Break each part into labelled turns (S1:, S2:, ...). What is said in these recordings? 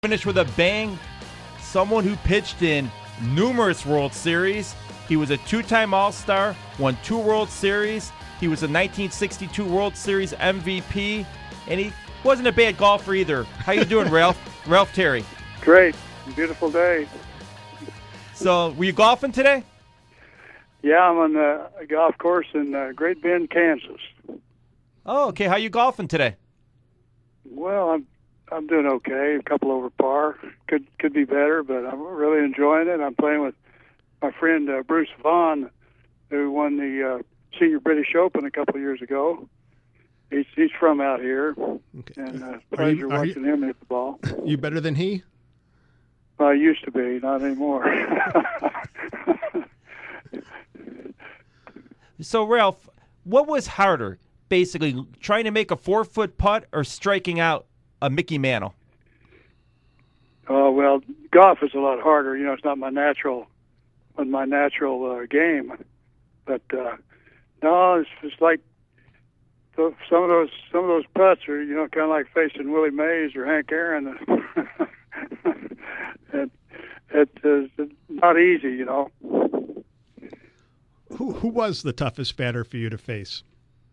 S1: Finish with a bang. Someone who pitched in numerous World Series. He was a two-time All-Star, won 2 World Series. He was a 1962 World Series MVP, and he wasn't a bad golfer either. How you doing, Ralph? Ralph Terry.
S2: Great. Beautiful day.
S1: So, were you golfing today?
S2: Yeah, I'm on a golf course in Great Bend, Kansas.
S1: Oh, okay. How you golfing today?
S2: Well, I'm doing okay. A couple over par. Could be better, but I'm really enjoying it. I'm playing with my friend Bruce Vaughn, who won the Senior British Open a couple of years ago. He's from out here,
S3: Okay.
S2: and pleasure watching him hit the ball.
S3: You better than he?
S2: I used to be, not anymore.
S1: So, Ralph, what was harder, basically, trying to make a 4-foot putt or striking out a Mickey Mantle?
S2: Oh, well, golf is a lot harder. You know, it's not my natural game. But no, it's just like some of those putts are, you know, kind of like facing Willie Mays or Hank Aaron. It's not easy, you know.
S3: Who was the toughest batter for you to face?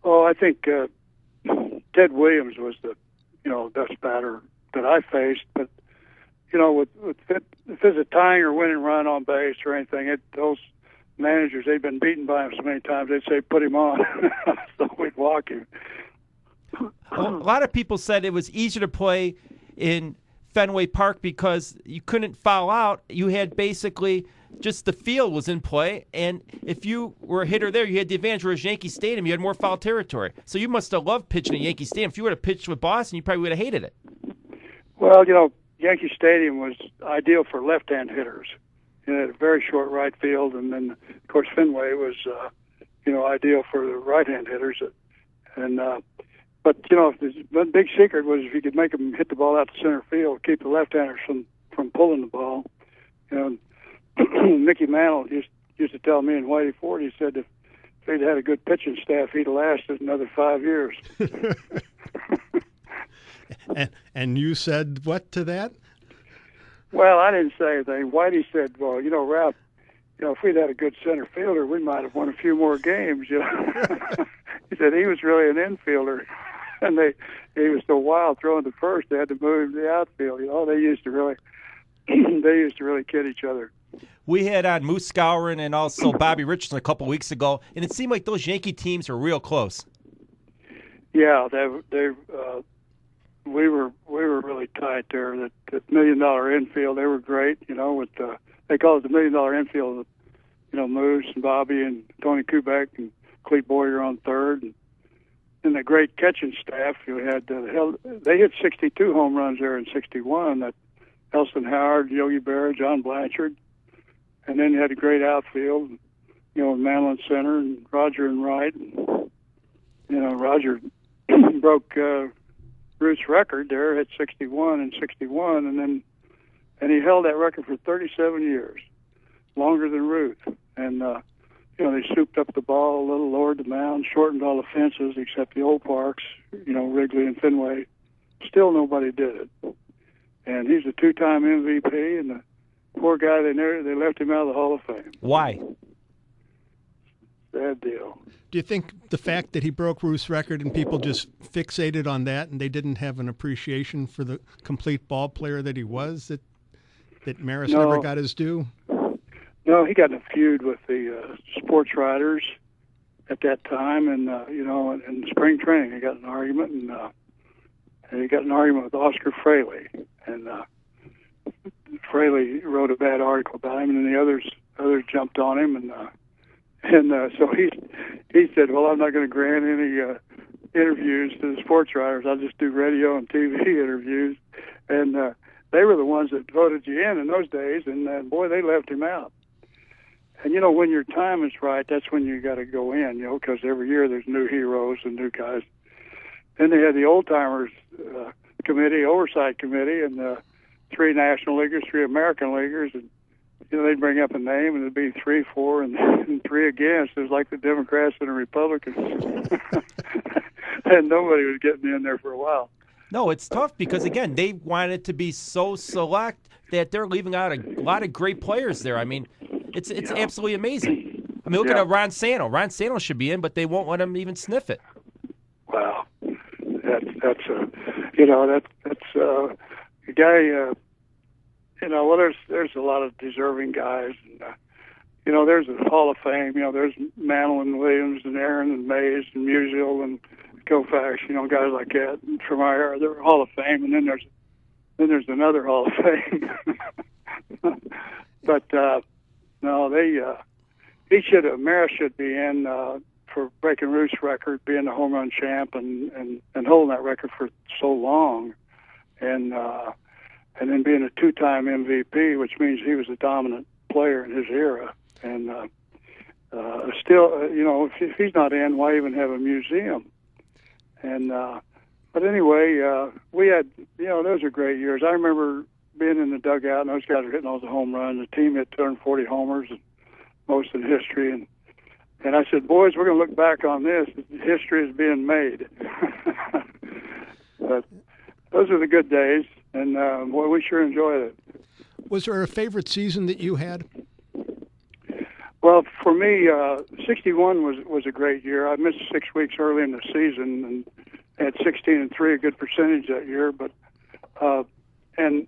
S2: Oh, I think Ted Williams was the best batter that I faced. But you know, if there's a tying or winning run on base or anything, those managers, they've been beaten by him so many times, they'd say put him on, so we'd walk him.
S1: A lot of people said it was easier to play in Fenway Park because you couldn't foul out. You had basically just the field was in play, and if you were a hitter there, you had the advantage. Whereas Yankee Stadium, you had more foul territory. So you must have loved pitching at Yankee Stadium. If you would have pitched with Boston, you probably would have hated it.
S2: Well, you know, Yankee Stadium was ideal for left-hand hitters. It had a very short right field, and then, of course, Fenway was, ideal for the right-hand hitters. But, you know, the big secret was if you could make them hit the ball out to center field, keep the left-handers from pulling the ball. You know, Mickey Mantle used to tell me in Whitey Ford, he said if he'd had a good pitching staff, he'd have lasted another 5 years.
S3: And you said what to that?
S2: Well, I didn't say anything. Whitey said, well, you know, Ralph, you know, if we'd had a good center fielder, we might have won a few more games, you know. He said he was really an infielder, and he was so wild throwing to first, they had to move him to the outfield. You know, they used to really kid each other.
S1: We had on Moose Skowron and also Bobby Richardson a couple weeks ago, and it seemed like those Yankee teams were real close.
S2: Yeah, we were really tight there. That $1 million infield, they were great. You know, with they call it the $1 million infield. You know, Moose and Bobby and Tony Kubek and Clete Boyer on third, and the great catching staff. You had they hit 62 home runs there in '61. That Elston Howard, Yogi Berra, John Blanchard, and then you had a great outfield. You know, Mantle in center and Roger in right. And, you know, Roger broke Ruth's record there, hit 61 in '61, and he held that record for 37 years, longer than Ruth. And you know, they souped up the ball a little, lowered the mound, shortened all the fences except the old parks, you know, Wrigley and Fenway. Still nobody did it. And he's a 2-time MVP, and the poor guy, they left him out of the Hall of Fame.
S1: Why?
S2: Bad deal.
S3: Do you think the fact that he broke Ruth's record and people just fixated on that and they didn't have an appreciation for the complete ball player that he was, that Maris never got his due?
S2: No, he got in a feud with the sports writers at that time, and you know, in spring training, he got in an argument, and he got in an argument with Oscar Fraley, and Fraley wrote a bad article about him, and then the others jumped on him, and so he said, well, I'm not going to grant any interviews to the sports writers. I'll just do radio and TV interviews, and they were the ones that voted you in those days, and boy, they left him out. And, you know, when your time is right, that's when you got to go in, you know, because every year there's new heroes and new guys. Then they had the old-timers committee, oversight committee, and 3 National Leaguers, 3 American Leaguers. And, you know, they'd bring up a name, and it'd be 3, 4, and 3 against. It was like the Democrats and the Republicans. And nobody was getting in there for a while.
S1: No, it's tough because, again, they want it to be so select that they're leaving out a lot of great players there. I mean, it's absolutely amazing. I mean, look at Ron Santo. Ron Santo should be in, but they won't let him even sniff it.
S2: Wow, that's a guy. Well, there's a lot of deserving guys, and there's a Hall of Fame. There's Mantle and Williams and Aaron and Mays and Musial and Koufax. Guys like that from our era. They're Hall of Fame, and then there's another Hall of Fame. But no, Maris should be in for breaking Ruth's record, being the home run champ, and holding that record for so long, and then being a two-time MVP, which means he was a dominant player in his era. And still, if he's not in, why even have a museum? And but anyway, we had, those are great years. I remember being in the dugout, and those guys were hitting all the home runs. The team hit 240 homers, and most in history. And I said, boys, we're going to look back on this. History is being made. But those are the good days, and boy, we sure enjoyed it.
S3: Was there a favorite season that you had?
S2: Well, for me, 61 was a great year. I missed 6 weeks early in the season and had 16-3, a good percentage that year. But and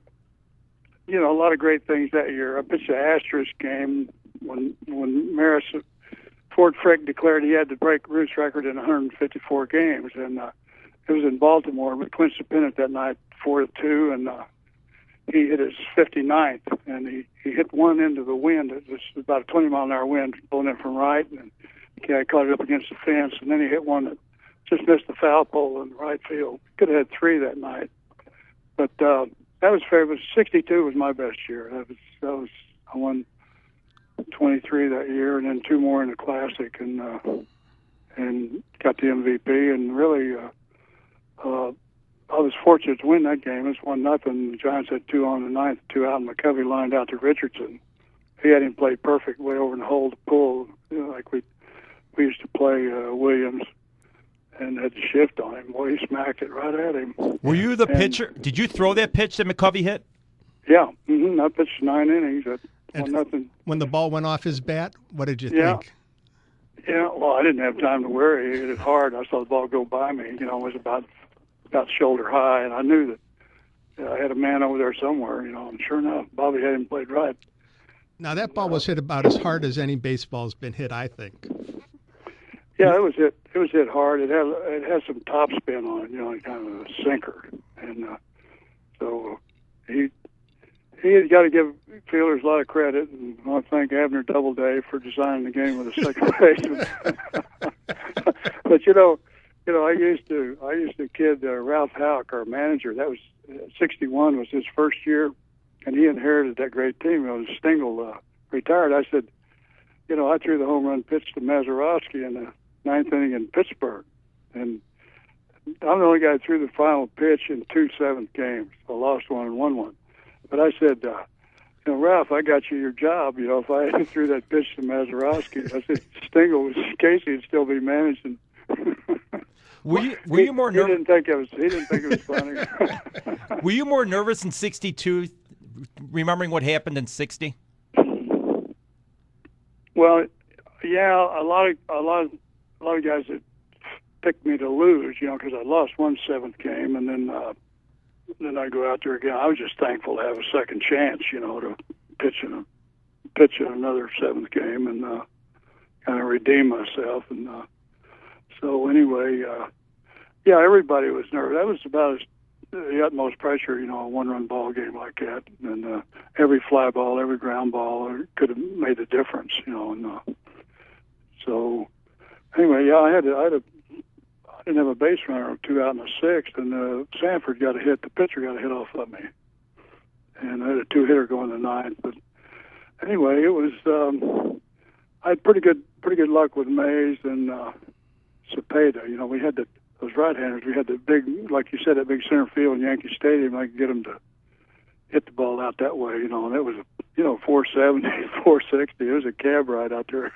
S2: a lot of great things that year. I pitched the Astros game when Maris Ford Frick declared he had to break Ruth's record in 154 games, and it was in Baltimore. We clinched the pennant that night, 4-2, and he hit his 59th, and he hit one into the wind. It was about a 20-mile-an-hour wind blowing in from right, and he caught it up against the fence, and then he hit one that just missed the foul pole in the right field. Could have had 3 that night, but that was fair. But 62 was my best year. I won 23 that year, and then 2 more in the Classic, and got the MVP, and really. I was fortunate to win that game. It was 1-0. The Giants had 2 on the ninth, 2 out, and McCovey lined out to Richardson. He had him play perfect way over in the hole to pull, like we used to play Williams, and had to shift on him. Boy, he smacked it right at him.
S1: Were you the pitcher? Did you throw that pitch that McCovey hit?
S2: Yeah. I pitched 9 innings at 1-0.
S3: When the ball went off his bat, what did you think?
S2: Yeah, well, I didn't have time to worry. He hit it hard. I saw the ball go by me. It was about shoulder high, and I knew that I had a man over there somewhere, and sure enough, Bobby had him played right.
S3: Now, that ball was hit about as hard as any baseball's been hit, I think.
S2: Yeah, it was hit. It was hit hard. It had some top spin on it, kind of a sinker, and so he had got to give fielders a lot of credit, and I want to thank Abner Doubleday for designing the game with a second baseman. But I used to kid Ralph Houck, our manager. That was 61 was his first year, and he inherited that great team. Stengel retired. I said, I threw the home run pitch to Mazeroski in the 9th inning in Pittsburgh, and I'm the only guy that threw the final pitch in 2 seventh games. I lost one and won one. But I said, Ralph, I got you your job. If I threw that pitch to Mazeroski, I said, Stengel, Casey would still be managing.
S1: Were you more nervous?
S2: He didn't think it was funny.
S1: Were you more nervous in 62, remembering what happened in 60?
S2: Well, yeah, a lot of guys that picked me to lose, because I lost 1 7th game, and then I go out there again. I was just thankful to have a second chance, to pitch in another 7th game and kind of redeem myself. And so anyway, everybody was nervous. That was about the utmost pressure, a 1-run ball game like that. And every fly ball, every ground ball could have made a difference, And so anyway, I didn't have a base runner, 2 out in the 6th, and Sanford got a hit. The pitcher got a hit off of me, and I had a 2-hitter going the 9th. But anyway, it was I had pretty good luck with Mays and Spada. We had those right-handers. We had the big, like you said, that big center field in Yankee Stadium. I could get them to hit the ball out that way, and it was 470, 460. It was a cab ride out there.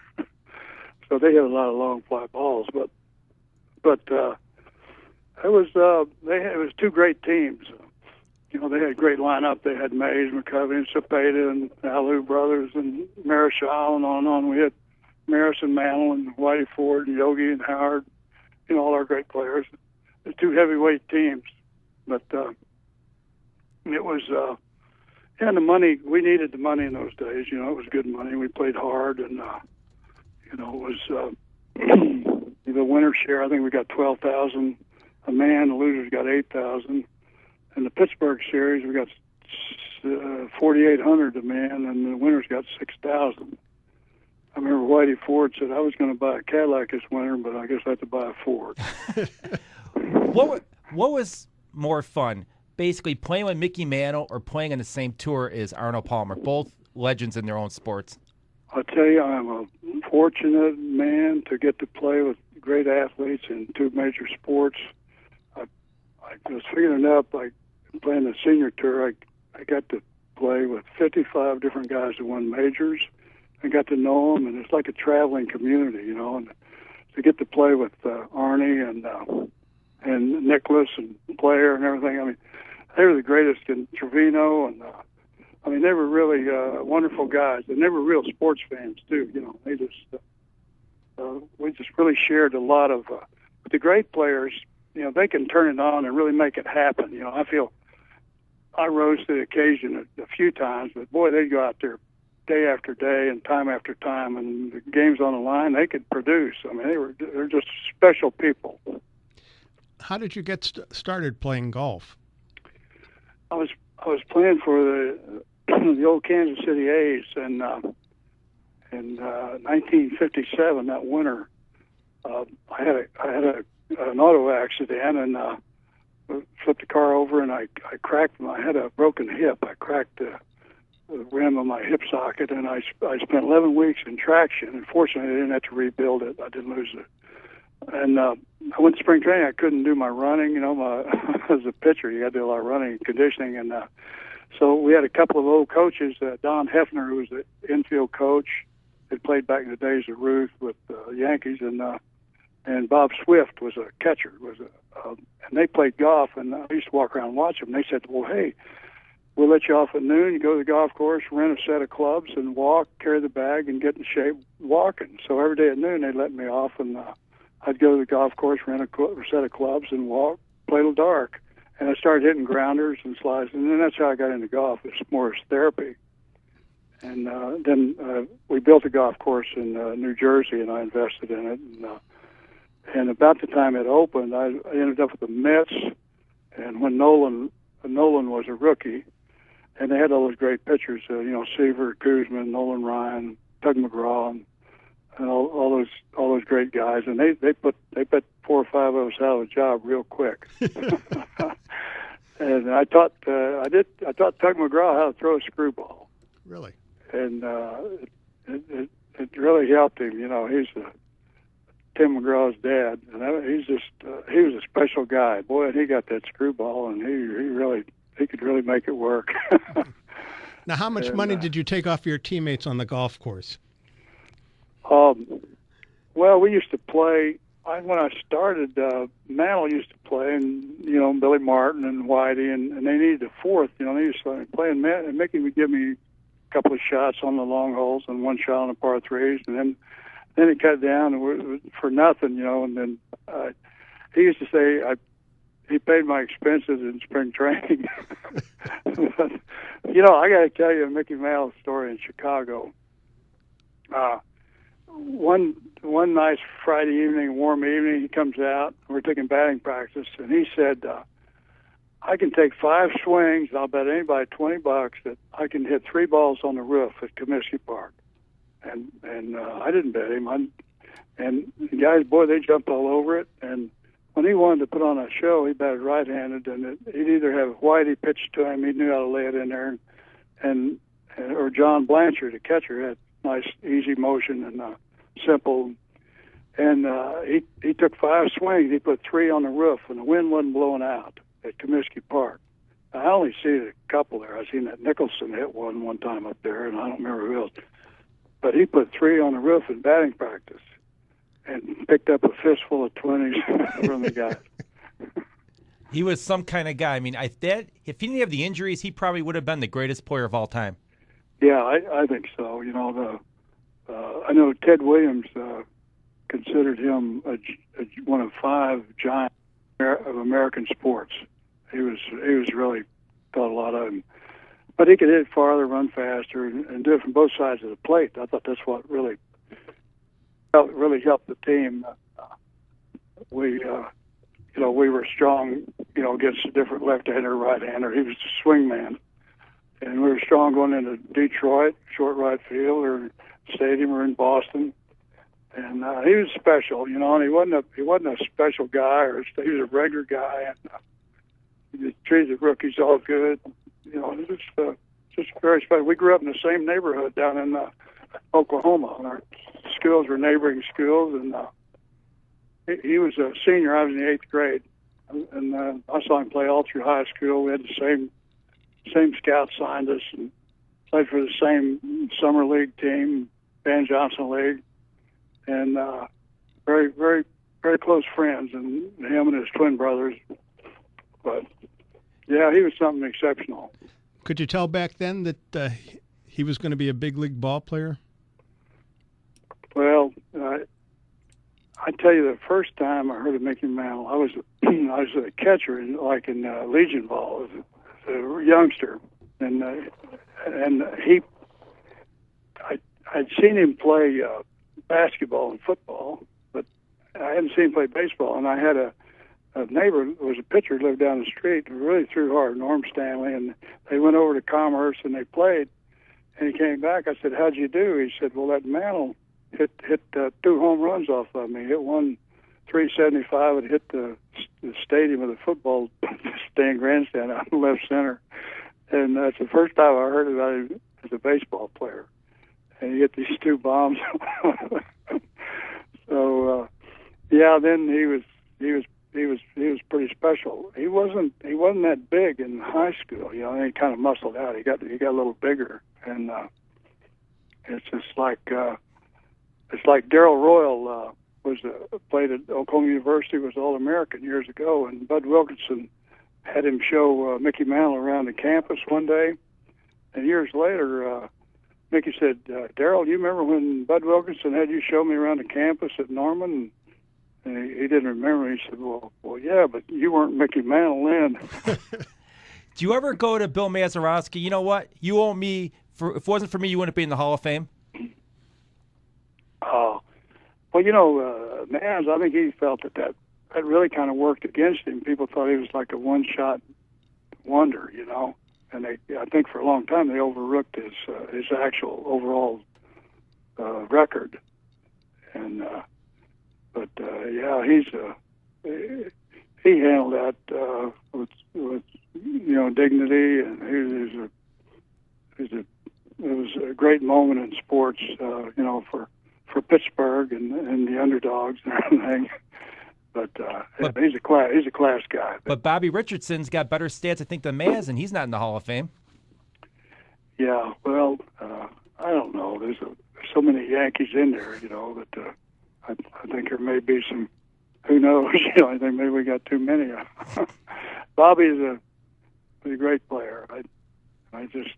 S2: So they had a lot of long fly balls, but it was it was two great teams. You know, they had a great lineup. They had Mays, McCovey, and Spada, and Alou brothers, and Marichal, and on and on. We had Maris and Mantle, and Whitey Ford, and Yogi, and Howard. You know, all our great players. The two heavyweight teams. But it was, and the money, we needed the money in those days. You know, it was good money. We played hard, and, you know, it was the winner share. I think we got $12,000 a man. The losers got $8,000. In the Pittsburgh series, we got $4,800 a man, and the winners got $6,000. I remember Whitey Ford said, I was going to buy a Cadillac this winter, but I guess I had to buy a Ford.
S1: What was more fun, basically playing with Mickey Mantle or playing on the same tour as Arnold Palmer, both legends in their own sports?
S2: I'll tell you, I'm a fortunate man to get to play with great athletes in two major sports. I was figuring it out by playing the senior tour. I got to play with 55 different guys who won majors. I got to know them, and it's like a traveling community, you know. And to get to play with Arnie and Nicholas and Blair and everything, I mean, they were the greatest in Trevino, and I mean, they were really wonderful guys, and they were real sports fans too. You know, they just we just really shared a lot of. But the great players, you know, they can turn it on and really make it happen. You know, I feel I rose to the occasion a few times, but boy, they go out there day after day and time after time, and the games on the line, they could produce. I mean, they're just special people.
S3: How did you get started playing golf?
S2: I was playing for the old Kansas City A's, and in 1957, that winter, I had an auto accident and flipped the car over, and I cracked. I had a broken hip. I cracked the rim of my hip socket, and I spent 11 weeks in traction. And fortunately, I didn't have to rebuild it. I didn't lose it. And I went to spring training. I couldn't do my running. You know, as a pitcher, you got to do a lot of running and conditioning. And so we had a couple of old coaches. Don Hefner, who was the infield coach, had played back in the days of Ruth with the Yankees, and Bob Swift was a catcher. And they played golf, and I used to walk around and watch them. And they said, "Well, hey, we'll let you off at noon. You go to the golf course, rent a set of clubs, and walk, carry the bag, and get in shape walking." So every day at noon, they'd let me off, and I'd go to the golf course, rent a set of clubs, and walk, play till dark. And I started hitting grounders and slides, and then that's how I got into golf. It's more as therapy. And then we built a golf course in New Jersey, and I invested in it. And about the time it opened, I ended up with the Mets. And when Nolan was a rookie, and they had all those great pitchers, you know, Seaver, Kuzman, Nolan Ryan, Tug McGraw, and all those great guys. And they put 4 or 5 of us out of a job real quick. And I taught Tug McGraw how to throw a screwball.
S3: Really?
S2: And it really helped him. You know, he's Tim McGraw's dad, and he was a special guy. Boy, and he got that screwball, and he could really make it work.
S3: Now, how much money did you take off your teammates on the golf course?
S2: Well, we used to play. When I started, Mantle used to play, and you know, Billy Martin and Whitey, and they needed a fourth. You know, they used to let me play, and Mickey would give me a couple of shots on the long holes and one shot on the par threes, and then it cut down for nothing, you know. And then he used to say he paid my expenses in spring training. But, you know, I got to tell you a Mickey Mantle story in Chicago. One nice Friday evening, warm evening, he comes out. We're taking batting practice, and he said, "I can take 5 swings. And I'll bet anybody $20 that I can hit 3 balls on the roof at Comiskey Park." And I didn't bet him. And the guys, boy, they jumped all over it. And when he wanted to put on a show, he batted right-handed, and he'd either have Whitey pitch to him, he knew how to lay it in there, or John Blanchard, the catcher, had nice, easy motion and simple. And he took 5 swings. He put 3 on the roof, and the wind wasn't blowing out at Comiskey Park. I only see a couple there. I seen that Nicholson hit one time up there, and I don't remember who else. But he put 3 on the roof in batting practice and picked up a fistful of 20s from the guys.
S1: He was some kind of guy. I mean, if he didn't have the injuries, he probably would have been the greatest player of all time.
S2: Yeah, I think so. You know, I know Ted Williams considered him one of 5 giants of American sports. He was really thought a lot of him, but he could hit farther, run faster, and do it from both sides of the plate. I thought that's what really helped the team. We were strong, against a different left-hander, right-hander. He was the swing man, and we were strong going into Detroit, short right field, or stadium, or in Boston. And he was special, and he wasn't a special guy, or he was a regular guy, and he treated the rookies all good. It was just very special. We grew up in the same neighborhood down in Oklahoma, and our schools were neighboring schools, and he was a senior. I was in the 8th grade, and I saw him play all through high school. We had the same scouts signed us, and played for the same summer league team, Van Johnson League, and very, very, very close friends, and him and his twin brothers. But yeah, he was something exceptional.
S3: Could you tell back then that he was going to be a big league ball player?
S2: Well, I tell you, the first time I heard of Mickey Mantle, I was a catcher in Legion ball as a youngster, and I'd seen him play basketball and football, but I hadn't seen him play baseball. And I had a neighbor who was a pitcher, lived down the street, who really threw hard, Norm Stanley, and they went over to Commerce and they played. And he came back. I said, "How'd you do?" He said, "Well, that Mantle hit 2 home runs off of me. Hit one 375 and hit the stadium of the football stand grandstand out in left center." And that's the first time I heard about him as a baseball player. And he hit these 2 bombs. So yeah, then he was pretty special. He wasn't that big in high school. He kind of muscled out. He got a little bigger, and it's just like Darrell Royal played at Oklahoma University, was All-American years ago, and Bud Wilkinson had him show Mickey Mantle around the campus one day, and years later, Mickey said, "Darrell, you remember when Bud Wilkinson had you show me around the campus at Norman?" And he didn't remember. He said, well, yeah, but you weren't Mickey Mantle then.
S1: Do you ever go to Bill Mazeroski? You know what? You owe me. If it wasn't for me, you wouldn't be in the Hall of Fame.
S2: Well, Maz, I think he felt that really kind of worked against him. People thought he was like a one-shot wonder, and I think for a long time they overlooked his actual overall record. And but yeah, he handled that with dignity, and it was a great moment in sports, for Pittsburgh and the underdogs and everything. But he's a class guy.
S1: But Bobby Richardson's got better stats, I think, than Maz, and he's not in the Hall of Fame.
S2: Yeah, well, I don't know. There's so many Yankees in there, that I think there may be some. Who knows? I think maybe we got too many. Bobby's a great player. I just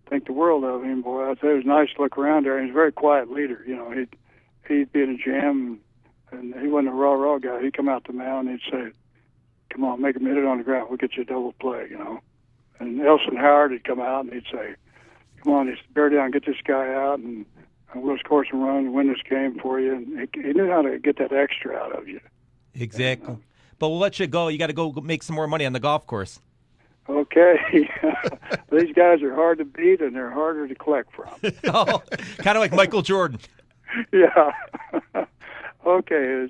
S2: think the world of him, boy. I'd say it was nice to look around there. He's a very quiet leader. He'd be in a jam, and he wasn't a raw guy. He'd come out the mound and he'd say, "Come on, make him hit it on the ground. We'll get you a double play," And Elson Howard would come out and he'd say, "Come on, bear down, get this guy out, and we'll score some runs and win this game for you." And he knew how to get that extra out of you.
S1: Exactly. But we'll let you go. You got to go make some more money on the golf course.
S2: Okay. These guys are hard to beat, and they're harder to collect from.
S1: Oh, kind of like Michael Jordan.
S2: Yeah. Okay.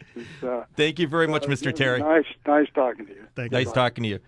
S1: Thank you very much, Mr. Terry.
S2: Nice talking to you.
S1: Nice talking to you.